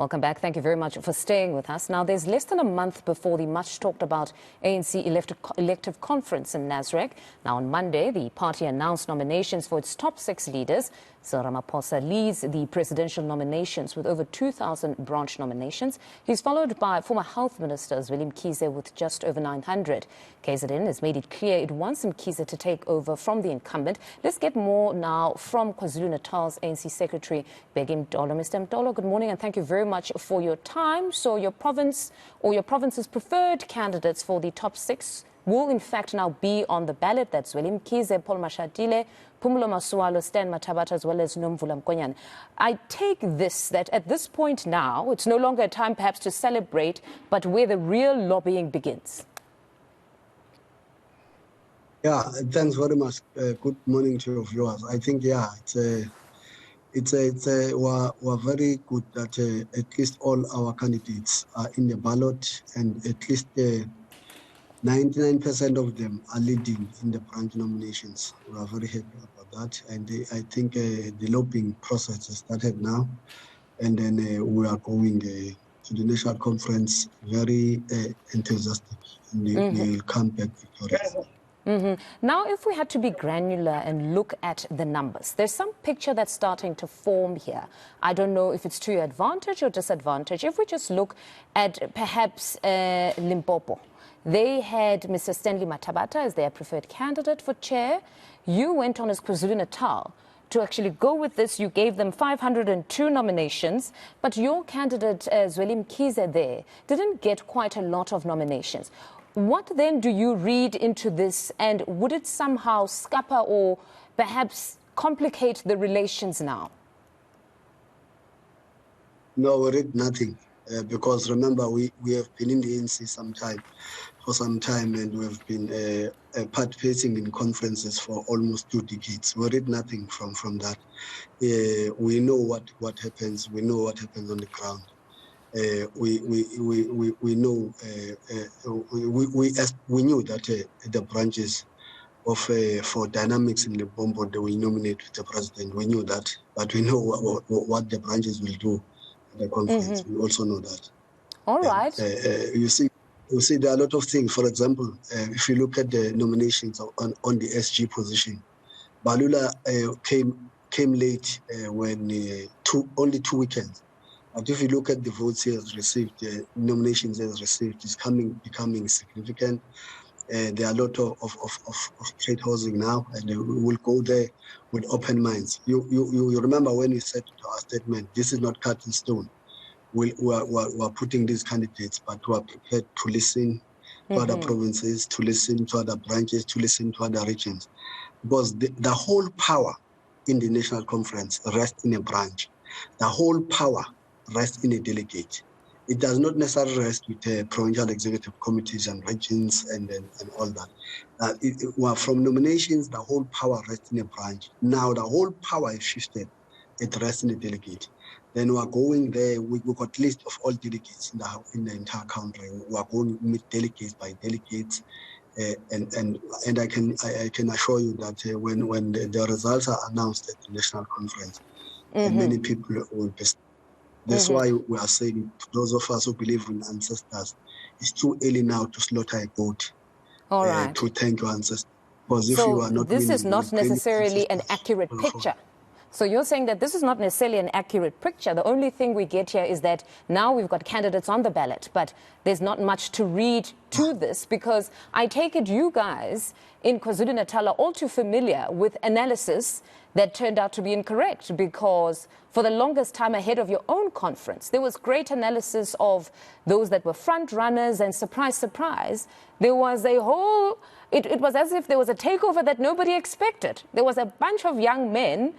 Welcome back. Thank you very much for staying with us. Now, there's less than a month before the much talked about ANC elective conference in Nasrec. Now, on Monday, the party announced nominations for its top 6 leaders. Cyril Ramaphosa leads the presidential nominations with over 2,000 branch nominations. He's followed by former Health Minister Zweli Mkhize with just over 900. KZN has made it clear it wants Mkhize to take over from the incumbent. Let's get more now from KwaZulu-Natal's ANC Secretary, Bheki Mtolo. Mr. Mtolo, good morning and thank you very much for your time. So your province or your province's preferred candidates for the top 6 will in fact now be on the ballot. That's Zweli Mkhize, Paul Mashatile, Phumulo Masualle, Stan Mathabatha, as well as Nomvula Mkonyane. I take this that at this point now, it's no longer a time perhaps to celebrate, but where the real lobbying begins. Yeah, thanks very much. Good morning to your viewers. I think, yeah, we're very good that at least all our candidates are in the ballot, and at least 99% of them are leading in the branch nominations. We are very happy about that, and I think the lobbying process has started now, and then we are going to the national conference very enthusiastic, and we will come back victorious. Now, if we had to be granular and look at the numbers, there's some picture that's starting to form here. I don't know if it's to your advantage or disadvantage. If we just look at perhaps Limpopo, they had Mr. Stanley Mathabatha as their preferred candidate for chair. You went on as KwaZulu-Natal to actually go with this. You gave them 502 nominations, but your candidate, Zweli Mkhize, there didn't get quite a lot of nominations. What then do you read into this, and would it somehow scupper or perhaps complicate the relations now? No, we read nothing, because remember, we have been in the ANC for some time, and we have been participating in conferences for almost 2 decades. We read nothing from that. We know what happens. We know what happens on the ground. We know we knew that the branches of for dynamics in the Bombo, they will nominate the president. We knew that, but we know what the branches will do at the conference. We also know that. All right. You see there are a lot of things. For example, if you look at the nominations on the SG position, Balula came late when only 2 weekends. But if you look at the votes he has received, the nominations he has received, is becoming significant. There are a lot of trade housing now, and we will go there with open minds. You remember when we said to our statement, this is not cut in stone. We are putting these candidates, but we are prepared to listen to other provinces, to listen to other branches, to listen to other regions. Because the whole power in the national conference rests in a branch. The whole power rests in a delegate. It does not necessarily rest with provincial executive committees and regions and all that. From nominations, the whole power rests in a branch. Now the whole power is shifted. It rests in a delegate. Then we are going there. We got a list of all delegates in the entire country. We are going to meet delegates by delegates. And I can assure you that when the results are announced at the national conference, many people will be. That's why we are saying to those of us who believe in ancestors, it's too early now to slaughter a goat. All right. To thank your ancestors. Because if so you are not this winning, is not necessarily an accurate picture. So you're saying that this is not necessarily an accurate picture. The only thing we get here is that now we've got candidates on the ballot, but there's not much to read to this, because I take it you guys in KwaZulu-Natal are all too familiar with analysis that turned out to be incorrect, because for the longest time ahead of your own conference, there was great analysis of those that were front runners, and surprise, surprise, there was a whole, it was as if there was a takeover that nobody expected. There was a bunch of young men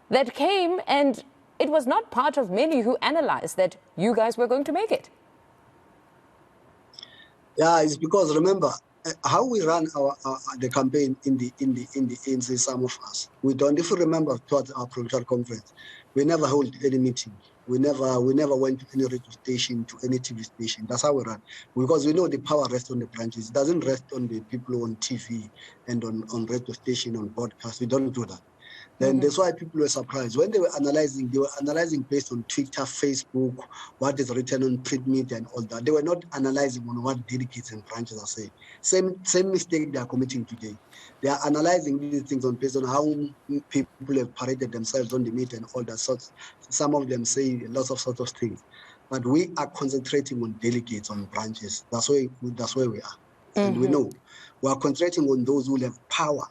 that came, and it was not part of many who analyzed that you guys were going to make it. Yeah, it's because remember how we ran the campaign in the ANC. Some of us, we don't. If you remember, towards our provincial conference, we never held any meeting. We never went to any radio station, to any TV station. That's how we ran, because we know the power rests on the branches. It doesn't rest on the people on TV and on radio station, on broadcast. We don't do that. Then that's why people were surprised. When they were analyzing based on Twitter, Facebook, what is written on print media and all that. They were not analyzing on what delegates and branches are saying. Same mistake they are committing today. They are analyzing these things based on how people have paraded themselves on the media and all that sorts. Some of them say lots of sorts of things. But we are concentrating on delegates, on branches. That's where we are. And we know we are concentrating on those who have power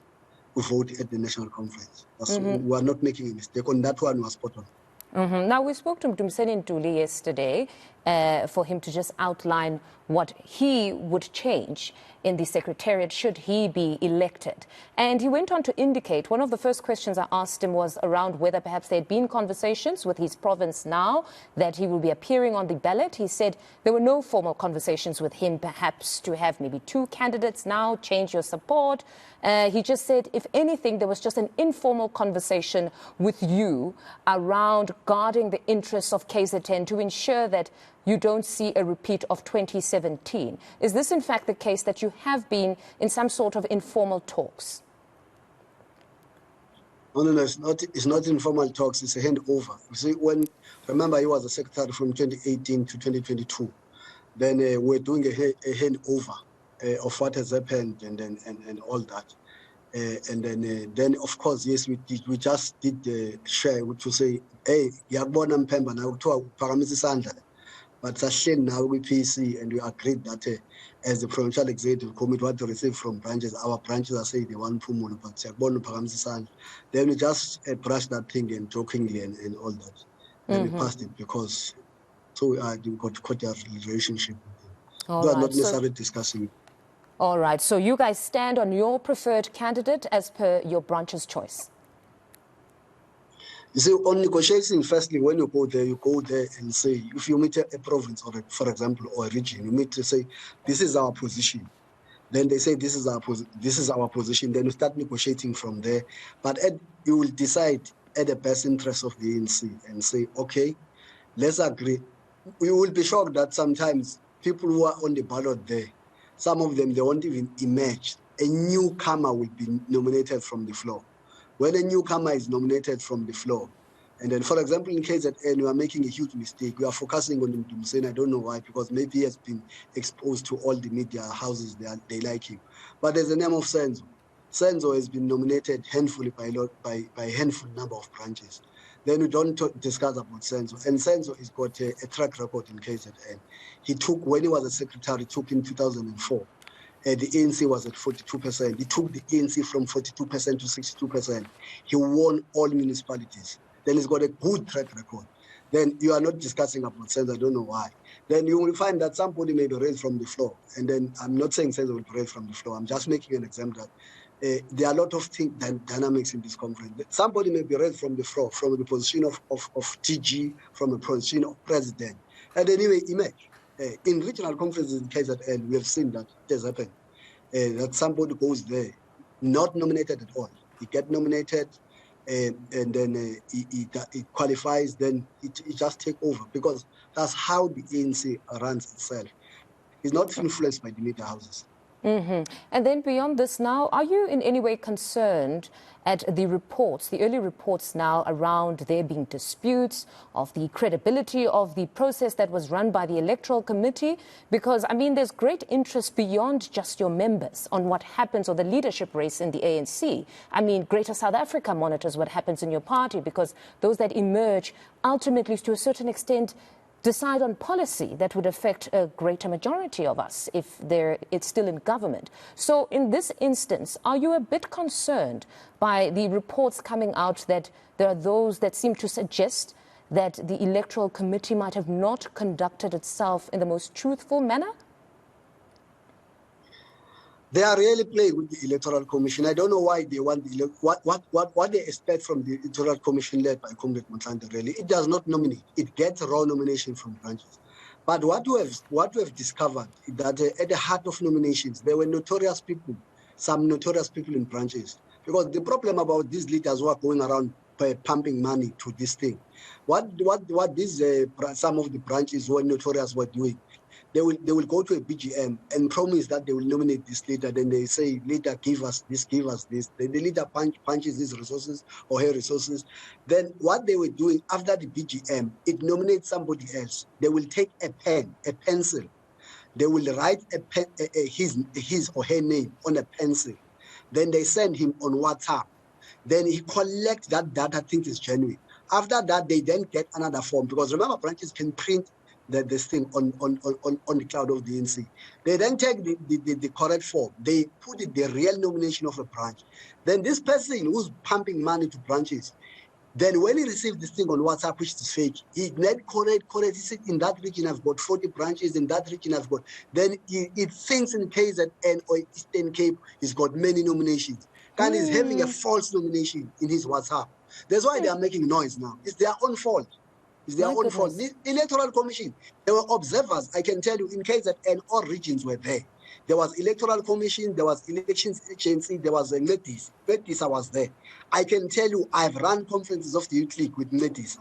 to vote at the national conference. We are not making a mistake. On that one, we are spot on. Now, we spoke to Mtolo Ntuli yesterday for him to just outline what he would change in the Secretariat should he be elected. And he went on to indicate, one of the first questions I asked him was around whether perhaps there had been conversations with his province now that he will be appearing on the ballot. He said there were no formal conversations with him, perhaps to have maybe 2 candidates now, change your support. He just said, if anything, there was just an informal conversation with you around guarding the interests of KZN to ensure that you don't see a repeat of 2017. Is this in fact the case that you have been in some sort of informal talks? No, it's not informal talks, it's a handover. You see, remember he was a secretary from 2018 to 2022, then we're doing a handover of what has happened and all that. And then of course, yes, we just did share, which will say, hey, yabona mpemba na kuthiwa uphakamisa isandla. But Sashin now we PC and we agreed that as the provincial executive committee, what to receive from branches, our branches are saying they want Pumulo, but then we just brushed that thing and jokingly and all that. Then we passed it because we got quite a relationship with them. We are not necessarily discussing. All right, so you guys stand on your preferred candidate as per your branch's choice. You see, on negotiating, firstly, when you go there and say, if you meet a province, or for example, or a region, you meet to say, this is our position. Then they say, this is our position. Then you start negotiating from there. But you will decide at the best interest of the ANC and say, okay, let's agree. We will be shocked that sometimes people who are on the ballot there, some of them, they won't even emerge. A newcomer will be nominated from the floor. When a newcomer is nominated from the floor, and then, for example, in KZN, we are making a huge mistake. We are focusing on Mtolo. I don't know why, because maybe he has been exposed to all the media houses. They like him. But there's the name of Senzo. Senzo has been nominated handfully by a handful number of branches. Then we don't discuss about Senzo. And Senzo has got a track record in KZN. He took, when he was a secretary, took in 2004. The ANC was at 42%. He took the ANC from 42% to 62%. He won all municipalities. Then he's got a good track record. Then you are not discussing about Senzo, I don't know why. Then you will find that somebody may be raised from the floor. And then I'm not saying Senzo will be raised from the floor. I'm just making an example that there are a lot of dynamics in this conference. Somebody may be raised from the floor, from the position of TG, from the position of president. And anyway, image. In regional conferences in KZN, we have seen that it has happened. That somebody goes there, not nominated at all. He gets nominated, and then he qualifies, then he just take over, because that's how the ANC runs itself. It's not influenced by the media houses. And then beyond this now, are you in any way concerned at the reports, the early reports now around there being disputes of the credibility of the process that was run by the Electoral Committee? Because, I mean, there's great interest beyond just your members on what happens or the leadership race in the ANC. I mean, Greater South Africa monitors what happens in your party, because those that emerge ultimately, to a certain extent, decide on policy that would affect a greater majority of us if it's still in government. So in this instance, are you a bit concerned by the reports coming out that there are those that seem to suggest that the Electoral Committee might have not conducted itself in the most truthful manner? They are really playing with the Electoral Commission. I don't know why they want what they expect from the Electoral Commission led by Comrade Motlanthe. Really, it does not nominate. It gets raw nomination from branches. But what we have discovered is that at the heart of nominations, there were notorious people, some notorious people in branches. Because the problem about these leaders who are going around pumping money to this thing, what these some of the branches who are notorious were doing, they will go to a BGM and promise that they will nominate this leader. Then they say, leader, give us this, give us this. Then the leader punches his resources or her resources. Then what they were doing after the BGM, it nominates somebody else. They will take a pen, a pencil. They will write his or her name on a pencil. Then they send him on WhatsApp. Then he collects that data, thinks it's genuine. After that, they then get another form, because remember, branches can print this thing on the cloud of the ANC. They then take the correct form. They put it the real nomination of a branch. Then this person who's pumping money to branches, then when he received this thing on WhatsApp, which is fake, he then correct. He said, in that region, I've got 40 branches. In that region, I've got. Then it thinks in KZN or Eastern Cape, he's got many nominations. And he's having a false nomination in his WhatsApp. That's why they are making noise now. It's their own fault. It's their own fault. The Electoral Commission, there were observers, I can tell you, in KZN, all regions were there. There was Electoral Commission, there was Elections Agency, there was a Metisa. Metisa was there. I can tell you, I've run conferences of the Youth League with Metisa.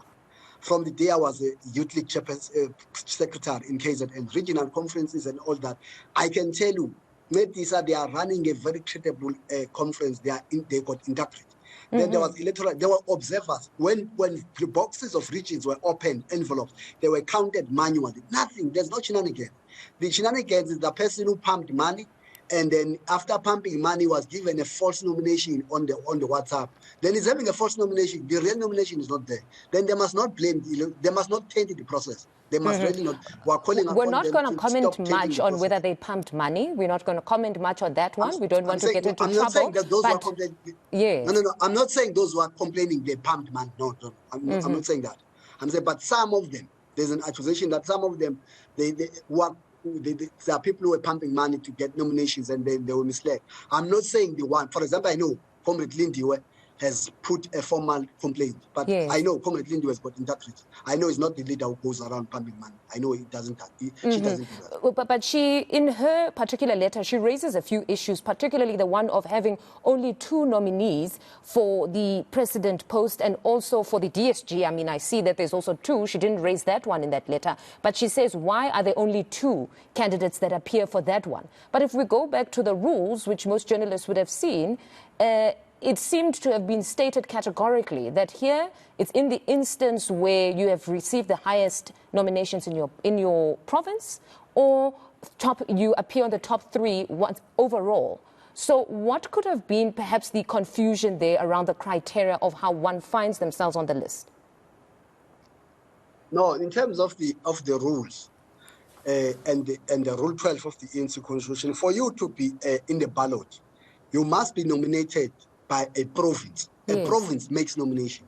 From the day I was a Youth League secretary in KZN, regional conferences and all that, I can tell you, Metisa, they are running a very credible conference. They got interpret. Then there was electoral. There were observers. When the boxes of regions were opened, envelopes, they were counted manually. Nothing. There's no shenanigans. The shenanigans is the person who pumped money, and then after pumping money was given a false nomination on the WhatsApp. Then he's having a false nomination. The real nomination is not there. Then they must not blame. They must not taint the process. They must really not. We're not going to comment much on whether they pumped money. We're not going to comment much on that one. We don't want to get into trouble. I'm not saying that those who are complaining. Yes. No. I'm not saying those who are complaining they pumped money. No. I'm not saying that. I'm saying, but some of them, there's an accusation that some of them, there are people who were pumping money to get nominations and they were misled. I'm not saying the one. For example, I know Comrade Lindy has put a formal complaint, but yes. I know Comrade Lindy has got interpreted. I know it's not the leader who goes around pumping money. I know it doesn't. She doesn't do that. But she, in her particular letter, she raises a few issues, particularly the one of having only 2 nominees for the president post and also for the DSG. I mean, I see that there's also 2. She didn't raise that one in that letter. But she says, why are there only 2 candidates that appear for that one? But if we go back to the rules, which most journalists would have seen, it seemed to have been stated categorically that here it's in the instance where you have received the highest nominations in your province, or you appear on the top 3 overall. So what could have been perhaps the confusion there around the criteria of how one finds themselves on the list? No, in terms of the rules and the Rule 12 of the ANC Constitution, for you to be in the ballot, you must be nominated by a province. Yes. A province makes nomination.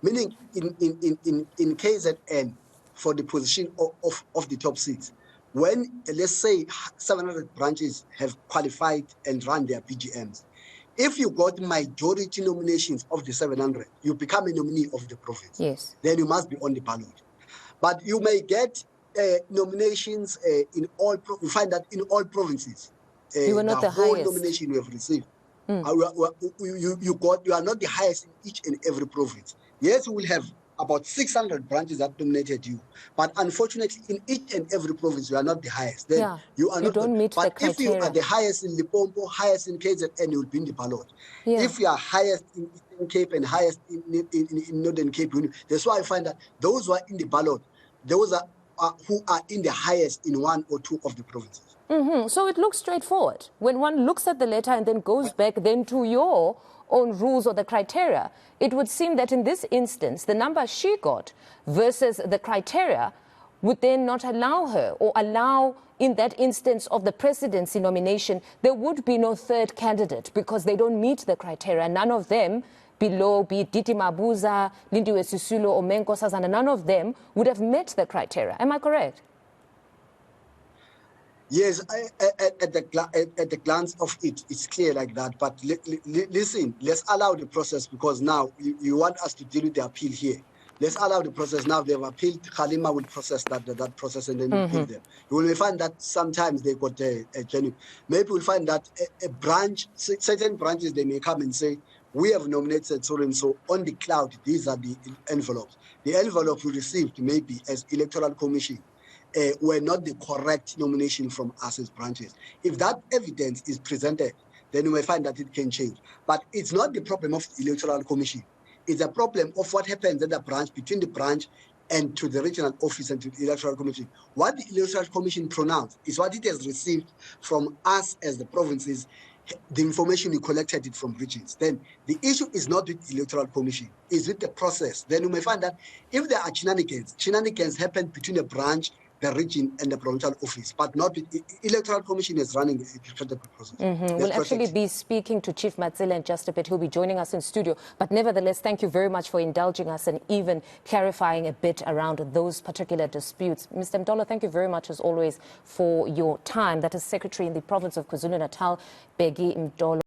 Meaning in KZN, for the position of the top 6, when, let's say, 700 branches have qualified and run their BGMs, if you got majority nominations of the 700, you become a nominee of the province. Yes. Then you must be on the ballot. But you may get nominations in all, you find that in all provinces, you were not the whole highest nomination you have received. You are not the highest in each and every province. Yes, we will have about 600 branches that nominated you, but unfortunately, in each and every province, you are not the highest. Then you are not. Don't meet the criteria. If you are the highest in Limpopo, highest in KZN, you will be in the ballot. Yeah. If you are highest in Eastern Cape and highest in Northern Cape, that's why I find that those who are in the ballot, those are who are in the highest in 1 or 2 of the provinces. So it looks straightforward. When one looks at the letter and then goes back then to your own rules or the criteria, it would seem that in this instance, the number she got versus the criteria would then not allow her, or allow in that instance of the presidency nomination, there would be no 3rd candidate because they don't meet the criteria. None of them below, be it Diti Mabuza, Lindiwe Sisulu or Menko Sazana, none of them would have met the criteria. Am I correct? Yes, at the glance of it, it's clear like that. But listen, let's allow the process, because now you want us to deal with the appeal here. Let's allow the process. Now they've appealed. Khalima will process that process and then appeal them. You will find that sometimes they got a genuine. Maybe we'll find that a branch, certain branches, they may come and say, we have nominated so and so on the cloud. These are the envelopes. The envelope we received maybe as Electoral Commission were not the correct nomination from us as branches. If that evidence is presented, then we may find that it can change. But it's not the problem of the Electoral Commission. It's a problem of what happens at the branch, between the branch and to the regional office and to the Electoral Commission. What the Electoral Commission pronounced is what it has received from us as the provinces, the information we collected it from regions. Then the issue is not with the Electoral Commission, it's with the process. Then you may find that if there are shenanigans happen between a branch, the region and the provincial office, but not with the Electoral Commission is running a credible process. We'll actually be speaking to Chief Matsila in just a bit. He'll be joining us in studio. But nevertheless, thank you very much for indulging us and even clarifying a bit around those particular disputes. Mr. Mtolo, thank you very much, as always, for your time. That is Secretary in the province of KwaZulu-Natal, Bheki Mtolo.